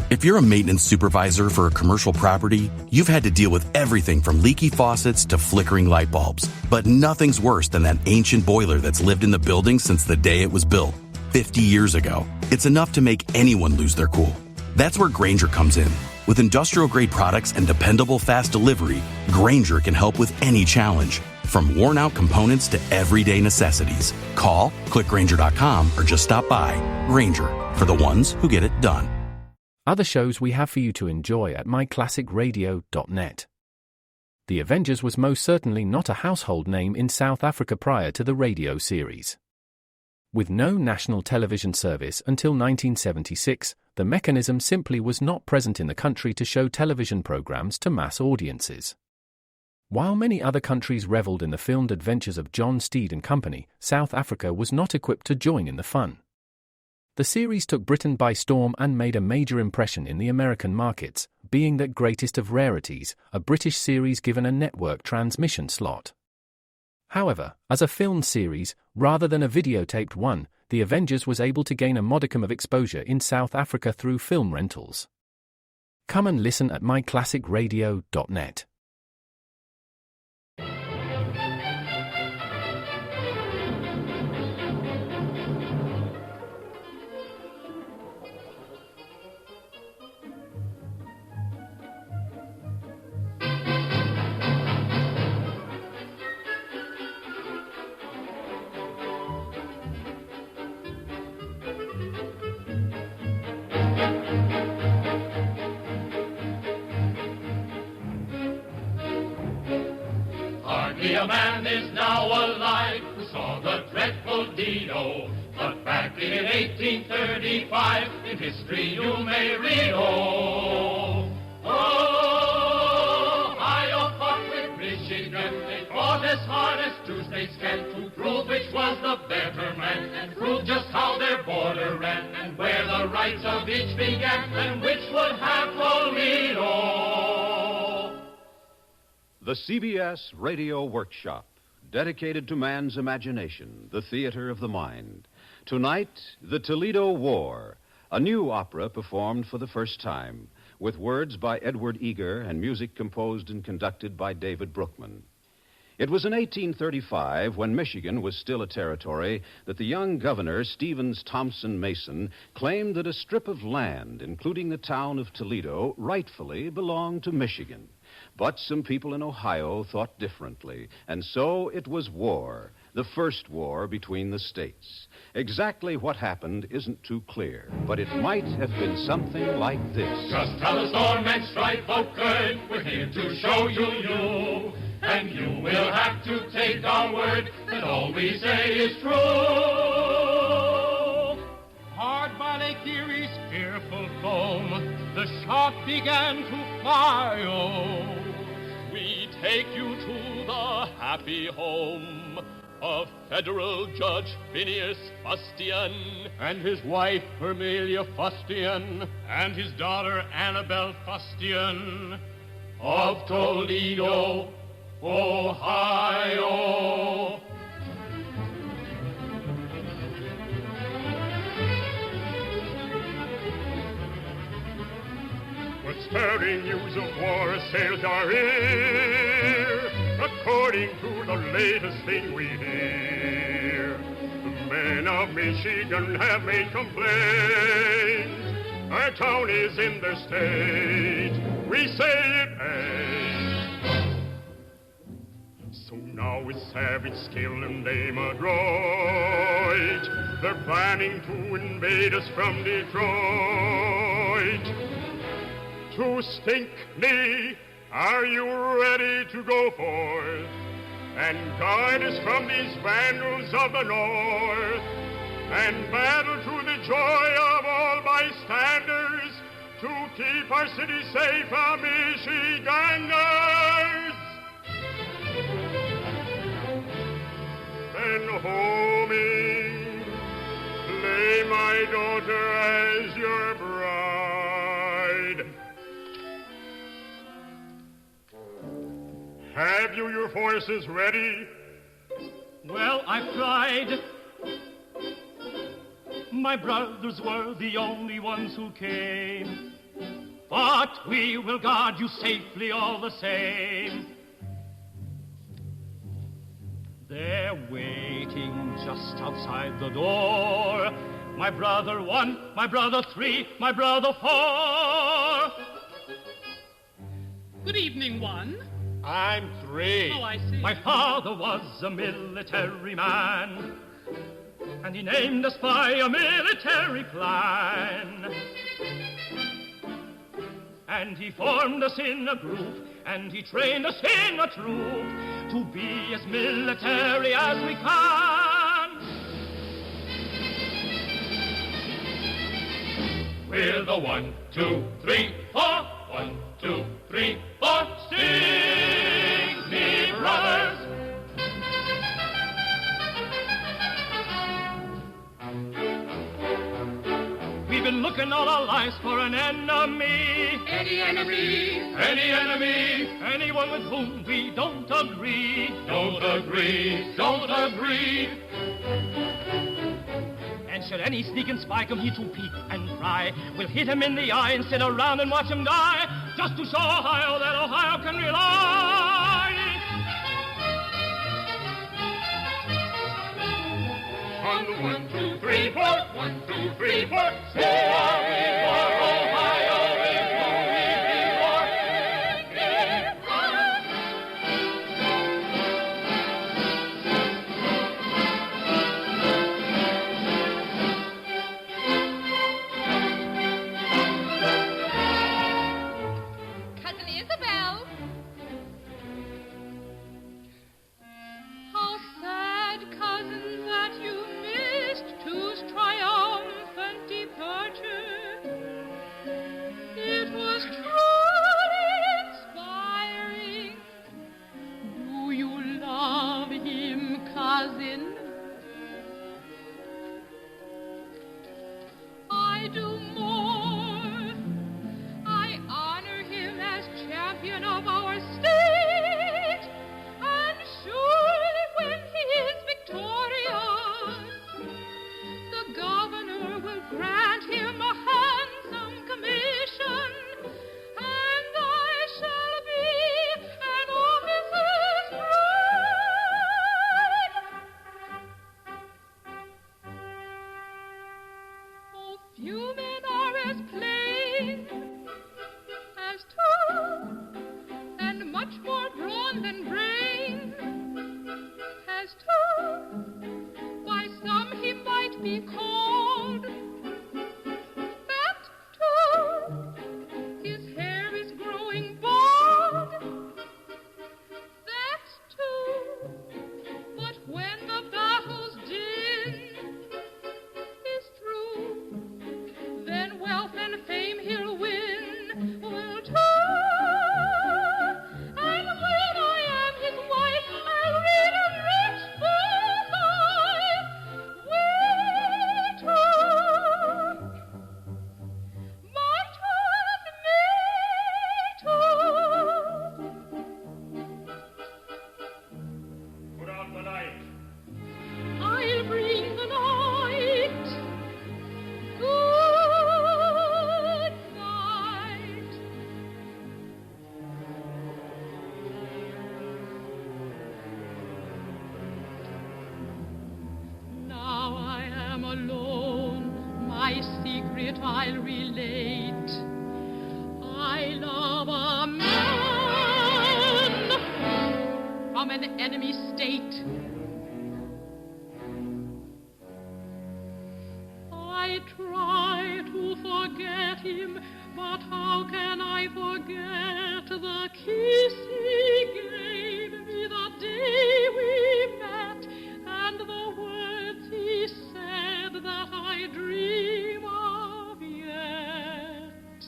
If you're a maintenance supervisor for a commercial property, you've had to deal with everything from leaky faucets to flickering light bulbs. But nothing's worse than that ancient boiler that's lived in the building since the day it was built, 50 years ago. It's enough to make anyone lose their cool. That's where Grainger comes in. With industrial-grade products and dependable fast delivery, Grainger can help with any challenge, from worn-out components to everyday necessities. Call, click Grainger.com, or just stop by. Grainger, for the ones who get it done. Other shows we have for you to enjoy at myclassicradio.net. The Avengers was most certainly not a household name in South Africa prior to the radio series. With no national television service until 1976, the mechanism simply was not present in the country to show television programs to mass audiences. While many other countries reveled in the filmed adventures of John Steed and company, South Africa was not equipped to join in the fun. The series took Britain by storm and made a major impression in the American markets, being that greatest of rarities, a British series given a network transmission slot. However, as a filmed series, rather than a videotaped one, The Avengers was able to gain a modicum of exposure in South Africa through film rentals. Come and listen at myclassicradio.net. A man is now alive who saw the dreadful Dido, but back in 1835 in history you may read, Ohio fought with Michigan. They fought as hard as two states can to prove which was the better man, and prove just how their border ran, and where the rights of each began, and which would have Toledo. The CBS Radio Workshop, dedicated to man's imagination, the theater of the mind. Tonight, the Toledo War, a new opera performed for the first time, with words by Edward Eager and music composed and conducted by David Brookman. It was in 1835, when Michigan was still a territory, that the young governor, Stevens Thompson Mason, claimed that a strip of land, including the town of Toledo, rightfully belonged to Michigan. But some people in Ohio thought differently, and so it was war, the first war between the states. Exactly what happened isn't too clear, but it might have been something like this. Just how the storm and strife occurred, we're here to show you, and you will have to take our word that all we say is true. Hard by Lake Erie's fearful foam, the shot began to fly, We take you to the happy home of Federal Judge Phineas Fustian and his wife Vermelia Fustian and his daughter Annabelle Fustian of Toledo, Ohio. But stirring news of war assails our ear, according to the latest thing we hear. The men of Michigan have made complaints. Our town is in their state. We say it ain't. So now with savage skill and aim adroit, they're planning to invade us from Detroit. To Stinkney, are you ready to go forth and guard us from these vandals of the north, and battle to the joy of all bystanders to keep our city safe from Michiganders? Then homing, lay my daughter as your bride. Have you your forces ready? Well, I've tried. My brothers were the only ones who came. but we will guard you safely all the same. They're waiting just outside the door. My brother 1, my brother 3, my brother 4. Good evening, 1. I'm 3. Oh, I see. My father was a military man, and he named us by a military plan. And he formed us in a group, and he trained us in a troop to be as military as we can. We're the 1, 2, 3, 4. 1, 2, 3, 4. Sing me, brothers. We've been looking all our lives for an enemy. Any enemy, Any enemy, anyone with whom we don't agree. Don't agree, don't agree. And should any sneaking spy come here to peek and pry, we'll hit him in the eye and sit around and watch him die, just to show Ohio that Ohio can rely. on the 1, 2, 3, 4. 1, 2, 3, 4. Who are we for? Ohio is who we be for. Cousin Isabel. How sad, cousin, that you missed Two's triumphant departure. It was truly inspiring. Do you love him, cousin? I do more. I honor him as champion of our state, and surely when he is victorious, the governor will grant him a handsome commission, and I shall be an officer's bride. Oh, few men are as plain as two, and much more brawn than brain as two. By some he might be called fat too. His hair is growing bald. That's true. But when the battle's din is through, then wealth and fame he'll win will too. And when I am his wife, I'll read a rich book. We two, my two and me too. Put out the light. I'll bring the night. Good night. Now I am alone, my secret I'll relate. I love a man from an enemy state. I try to forget him, but how can I forget the kiss he gave me the day we met, and the words he said that I dream of yet?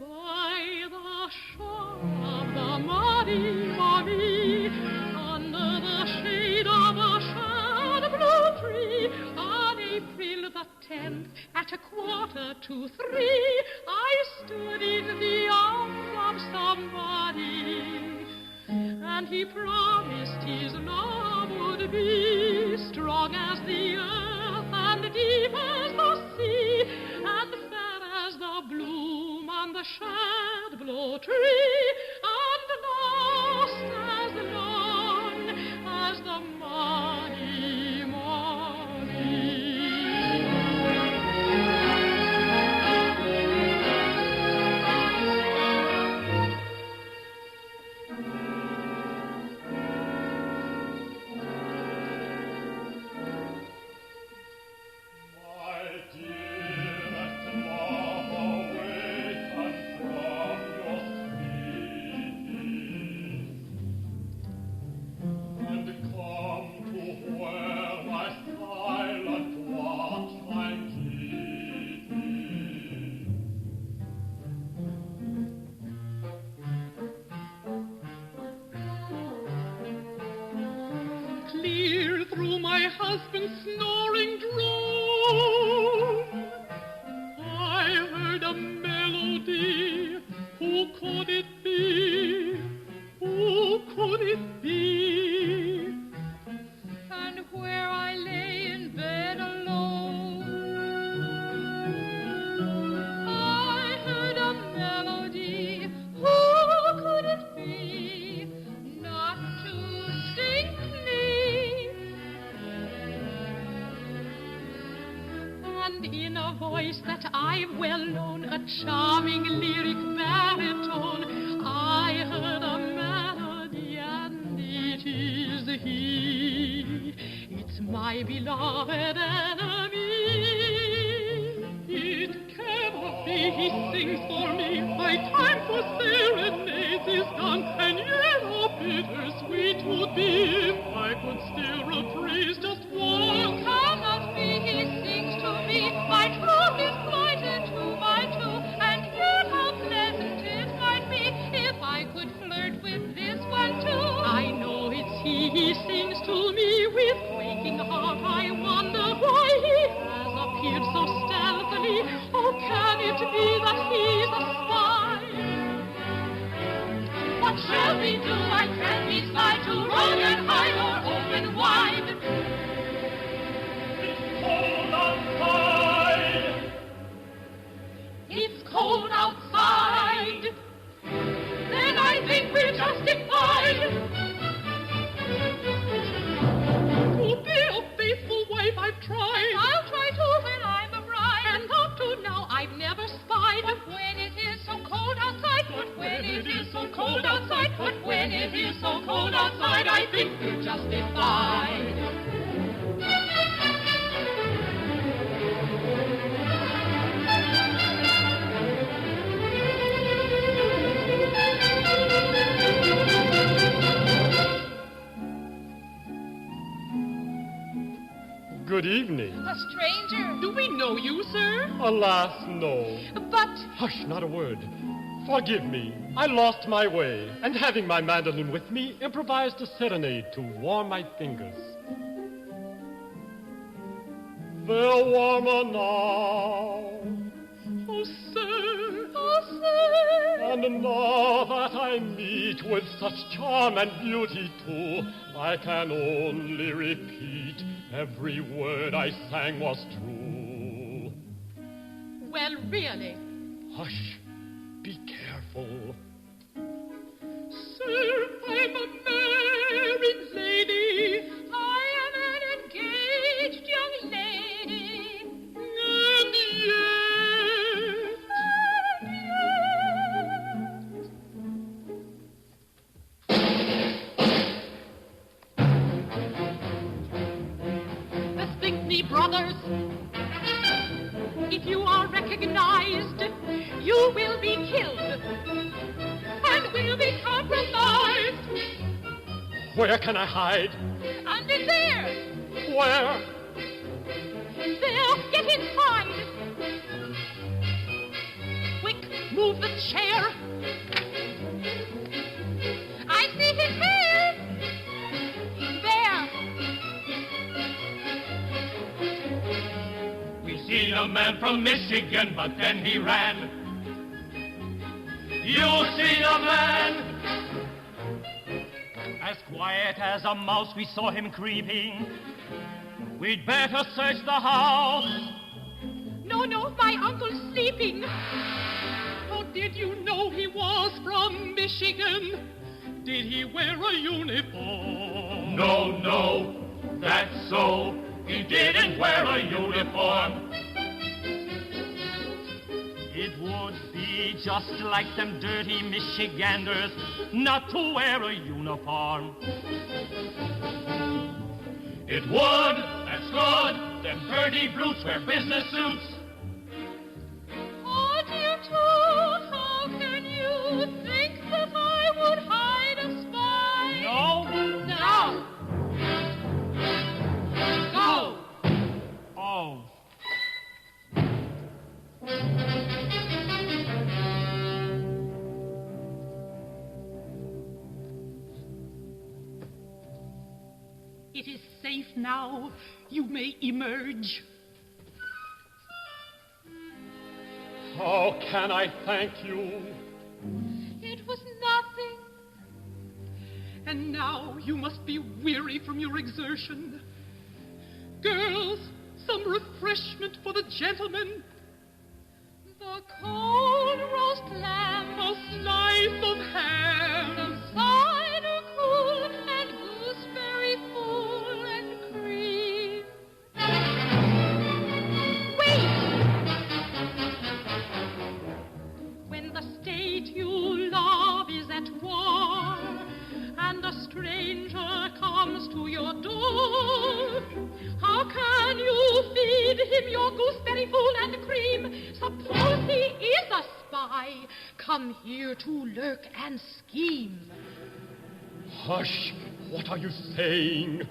By the shore of the muddy Marie, under the shade of a shad blue tree, on April the 10th at 2:45, I stood in the arms of somebody, and he promised his love would be strong as the earth and deep as the sea and fair as the bloom on the shadblow tree, and lost as long as the money, money. Husband's snoring drone, I heard a melody. Who could it be? Who could it be? And where I lay in bed alone, I heard a melody. Who could it be? Not too distinctly. And in a voice that I've well known, a charming lyric baritone, I heard a melody, and it is he. It's my beloved enemy. It cannot be he sings for me. My time for serenades is done, and yet how bittersweet would be if I could still reprise just one. Cannot be he sings to me. My troth is plighted to my two, and yet how pleasant it might be if I could flirt with this one too. I know it's he sings to me with quaking heart. I wonder why he has appeared so stealthily. Oh, can it be that he's a spy? What shall we do? I can't decide to run and hide or open wide. It's cold outside. Then I think we're justified. To be a faithful wife I've tried. I'll try to when I'm a bride. And up to now I've never spied. But when it is so cold outside, but when it is so cold outside, but when it is so cold outside, I think we're justified. Good evening. A stranger. Do we know you, sir? Alas, no. But... Hush, not a word. Forgive me. I lost my way, and having my mandolin with me, improvised a serenade to warm my fingers. They're warmer now. Oh, sir. Oh, sir. And now that I meet with such charm and beauty, too, I can only repeat every word I sang was true. Well, really? Hush. Be careful. Sir, I'm a married lady. I am an engaged young lady. And yet... Bethink me, brothers. If you are recognized, you will be killed and will be compromised. Where can I hide? Under there. Where? There, get inside. Quick, move the chair. I see his hair. There. We seen a man from Michigan, but then he ran. You seen a man as quiet as a mouse, we saw him creeping. We'd better search the house. No, my uncle's sleeping. Oh, dear. Michigan. Did he wear a uniform? No, that's so. He didn't wear a uniform. It would be just like them dirty Michiganders not to wear a uniform. It would, that's good. Them dirty brutes wear business suits. Oh, dear, too, how can you think that I would hide a spy? No. Go. Oh. It is safe now. You may emerge. How can I thank you? It was nothing. And now you must be weary from your exertion. Girls, some refreshment for the gentlemen. The cold roast lamb, a slice of ham, some cider cool, and gooseberry full and cream. Wait! When the state you love is at war, and a stranger comes to your door, how can you feed him your gooseberry full and cream? Suppose he is a spy, come here to lurk and scheme. Hush, what are you saying?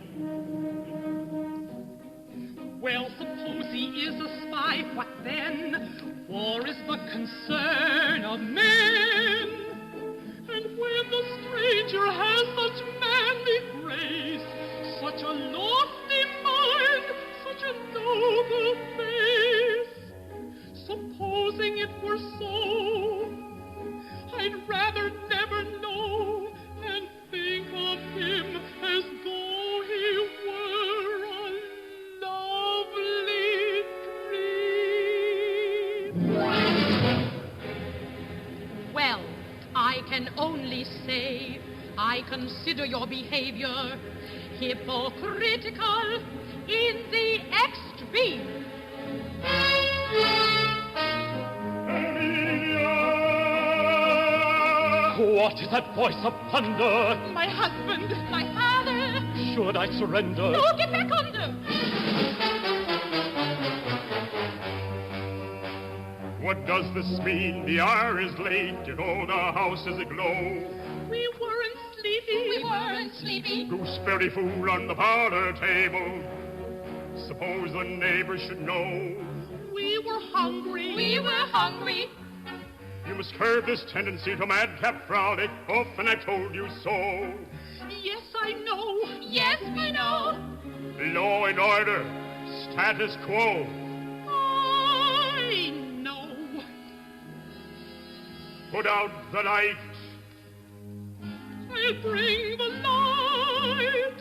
Well, suppose he is a spy, what then? War is the concern of men. And when the stranger has such manly grace, such a lofty mind, such a noble face, supposing it were so, I'd rather never know and think of him as though he were a lovely dream. Well, I can only say I consider your behavior hypocritical in the extreme. What is that voice of thunder? My husband, my father. Should I surrender? No, get back under. What does this mean? The hour is late, and all the house is aglow. We weren't sleepy. Gooseberry fool on the parlor table. Suppose the neighbors should know. We were hungry. You must curb this tendency to madcap frolic. Often I told you so. Yes, I know. Yes, we know. Law and order. Status quo. I know. Put out the light. I'll bring the light.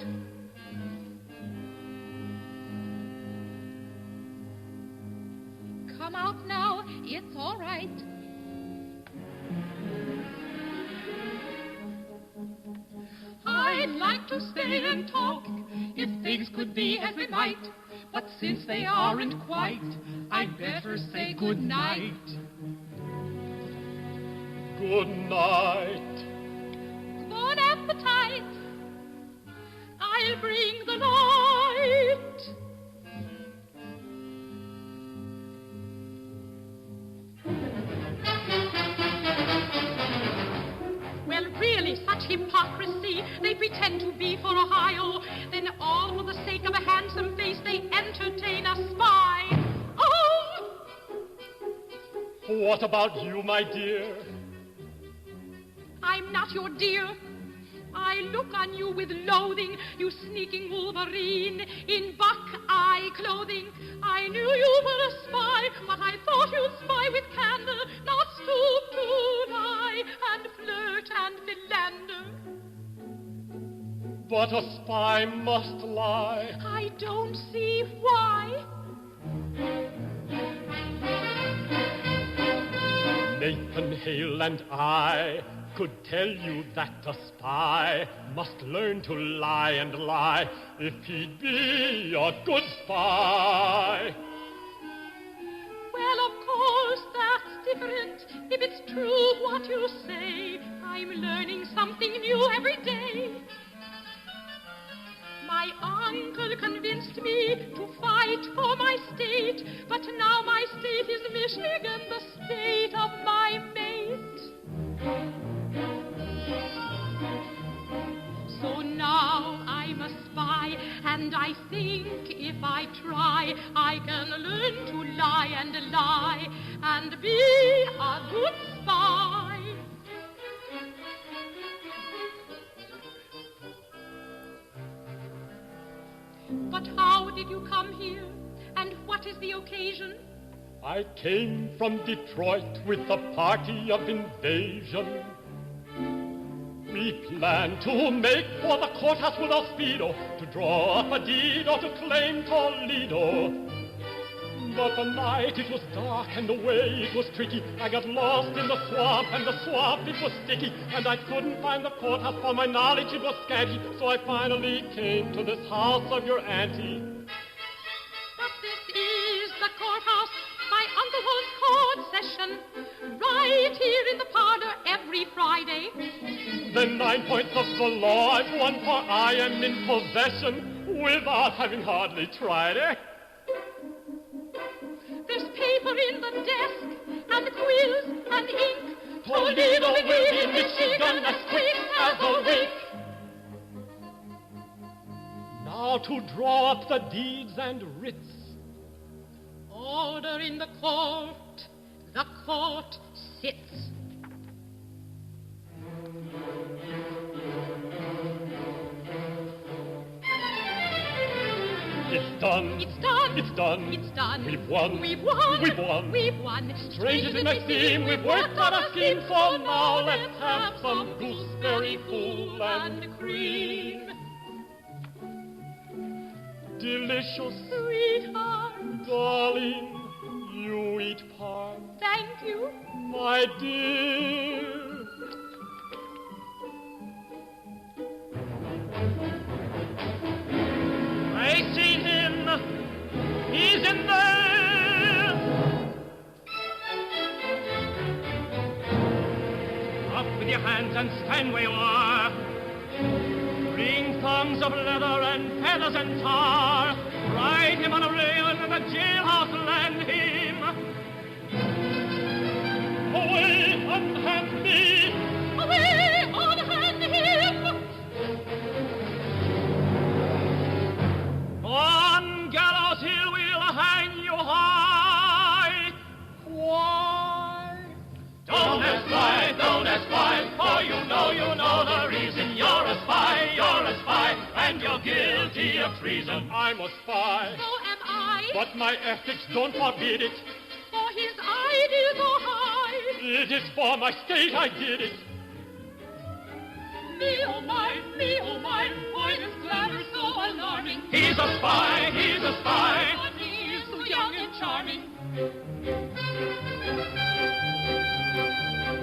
Come out now. It's all right. I'd like to stay and talk if things could be as they might. But since they aren't quite, I'd better say good night. Good night. Good appetite. I'll bring the light. Well, really, such hypocrisy. They pretend to be for Ohio, then all for the sake of a handsome face they entertain a spy. Oh! What about you, my dear? I'm not your dear. I look on you with loathing, you sneaking Wolverine in buckeye clothing. I knew you were a spy, but I thought you'd spy with candor, not stoop to lie and flirt and philander. But a spy must lie. I don't see why. Nathan Hale and I could tell you that a spy must learn to lie and lie if he'd be a good spy. Well, of course, that's different. If it's true what you say, I'm learning something new every day. My uncle convinced me to fight for my state, but now my state is Michigan, the state of my mate. So now I'm a spy, and I think if I try, I can learn to lie and be a good spy. But how did you come here, and what is the occasion? I came from Detroit with a party of invasion. We planned to make for the courthouse with our Speedo, to draw up a deed or to claim Toledo. But the night it was dark and the way it was tricky. I got lost in the swamp, and the swamp it was sticky, and I couldn't find the courthouse for my knowledge it was scanty. So I finally came to this house of your auntie. But this is the courthouse, my uncle holds court session, right here in the parlor every Friday. Then 9 points of the law I've won, for I am in possession without having hardly tried it. There's paper in the desk, and quills and ink. Toledo will be Michigan as quick as a wink. Now to draw up the deeds and writs. Order in the court sits. It's done. It's done. It's done. It's done. We've won. We've won. We've won. We've won. Strange as it may seem, we've worked out a scheme, so now let's have some gooseberry fool and cream. Delicious, Sweetheart, darling, you eat part, thank you. my dear. I see him. He's in there. Up with your hands and stand where you are. Bring thongs of leather and feathers and tar. Ride him on a rail and in the jailhouse land him. Away, unhand me. Away, unhand him. On Gallows Hill we'll hang you high. Why? Don't ask why, for you know the reason. You're a spy, and you're guilty of treason. I'm a spy, So am I. but my ethics don't forbid it. For his ideas are high. It is for my state I did it. Me, oh my, why this glamour so alarming? He's a spy, But he is so young and charming.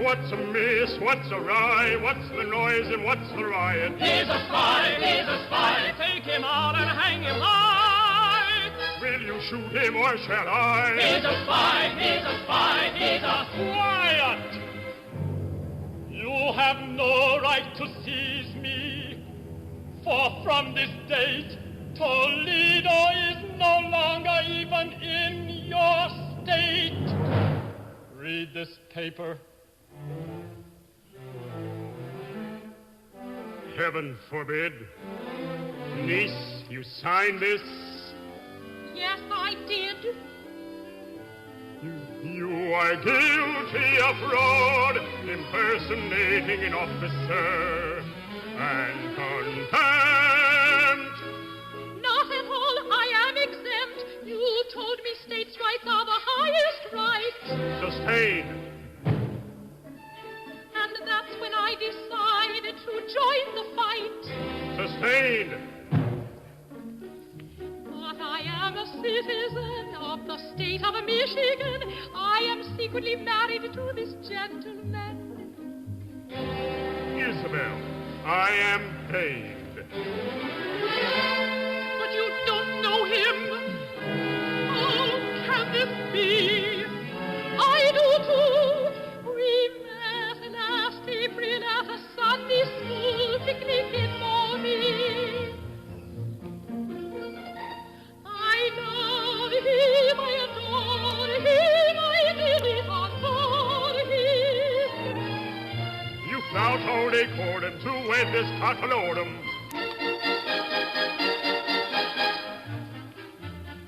What's amiss? What's awry? What's the noise and what's the riot? He's a spy. Take him out and hang him high. Will you shoot him or shall I? He's a spy. Quiet! You have no right to seize me, for from this date, Toledo is no longer even in your state. Read this paper. Heaven forbid. Niece, you signed this? Yes, I did. You are guilty of fraud, impersonating an officer, and contempt. Not at all, I am exempt. You told me states' rights are the highest right. Sustained. And that's when I decided to join the fight. Sustained. But I am a citizen of the state of Michigan. I am secretly married to this gentleman. bell. I am paid. But you don't know him. Oh, can this be? I do too. We met last April at a Sunday school picnic in Maumee. I love him, I adore him, I really adore him. You flout how they court him to wed this cockalorum.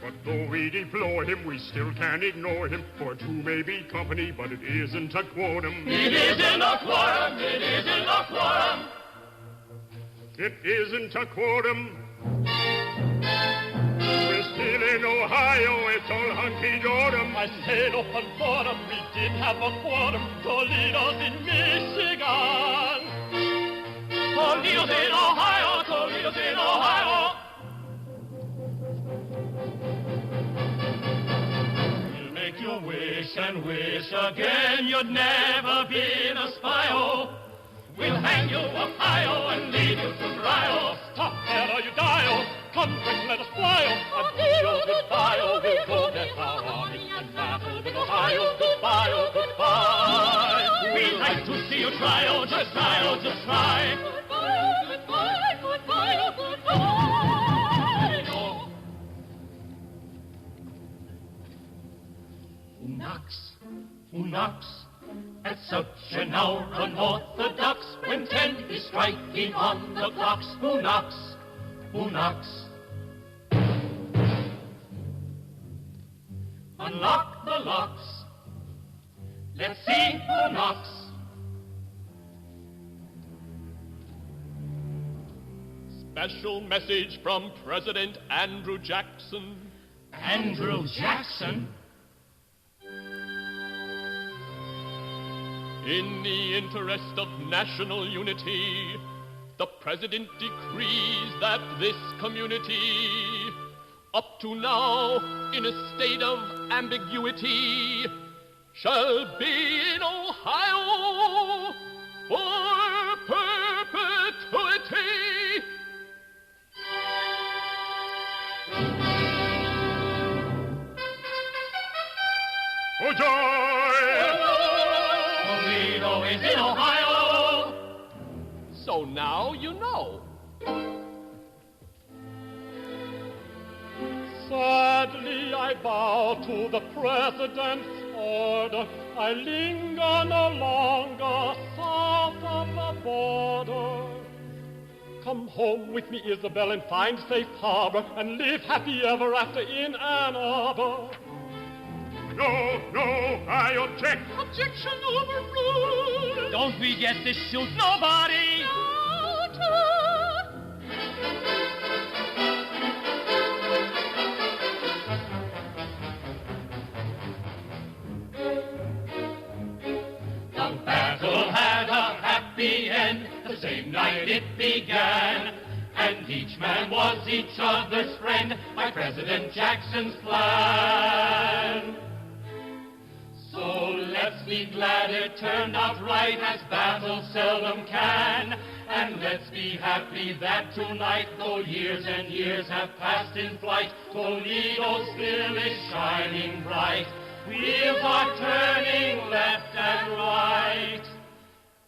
But though we deplore him, we still can't ignore him. For two may be company, but it isn't a quorum. It isn't a quorum, it isn't a quorum. It isn't a quorum. We're still in Ohio, it's all hunky-dorum. I said open bottom, we did have a quorum. Toledo's in Michigan. Toledo's in Ohio, Toledo's in Ohio. We'll make you wish and wish again you'd never been a spy-o. We'll hang you up high-o and leave you to dry-o. Stop there or you die-o. Come quick, let us fly-o. And deal goodbye-o. We'll go get our army and battle with Ohio. Goodbye-o, goodbye. We'd like to see you try-o, just try-o, just try. Goodbye, goodbye, goodbye, goodbye. Who knocks at such an hour unorthodox when 10 is striking on the clocks? Who knocks? Who knocks? Unlock the locks. Let's see who knocks. Special message from President Andrew Jackson. Andrew Jackson? In the interest of national unity, the President decrees that this community, up to now in a state of ambiguity, shall be in Ohio for perpetuity. Oh, joy! Toledo is in Ohio. So now you know. Sadly, I bow to the President's order. I linger no longer south of the border. Come home with me, Isabel, and find safe harbor, and live happy ever after in Ann Arbor. No, I object. Objection overruled. Don't we get to shoot nobody? The battle had a happy end the same night it began, and each man was each other's friend by President Jackson's plan. So let's be glad it turned out right, as battles seldom can. And let's be happy that tonight, though years and years have passed in flight, Toledo still is shining bright. Wheels are turning left and right,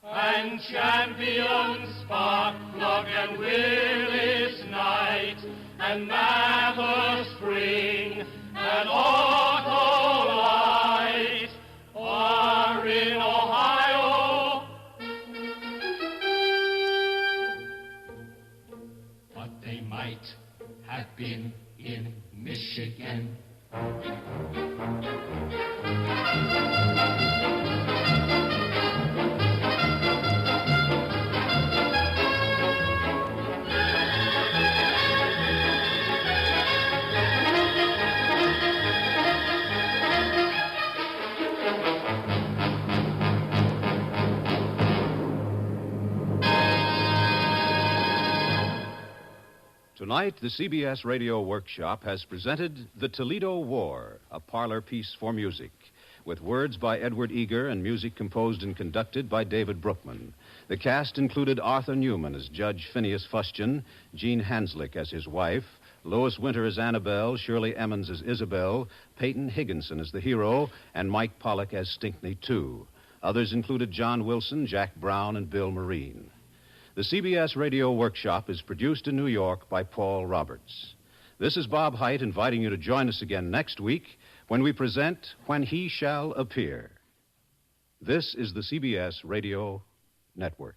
and champions Sparkplug and Willis Knight, and Mather Spring and Autolite are in Ohio. But they might have been in Michigan. Tonight, the CBS Radio Workshop has presented The Toledo War, a parlor piece for music, with words by Edward Eager and music composed and conducted by David Brookman. The cast included Arthur Newman as Judge Phineas Fustian, Jean Hanslick as his wife, Lois Winter as Annabelle, Shirley Emmons as Isabel, Peyton Higginson as the hero, and Mike Pollock as Stinkney II. Others included John Wilson, Jack Brown, and Bill Marine. The CBS Radio Workshop is produced in New York by Paul Roberts. This is Bob Hite inviting you to join us again next week when we present When He Shall Appear. This is the CBS Radio Network.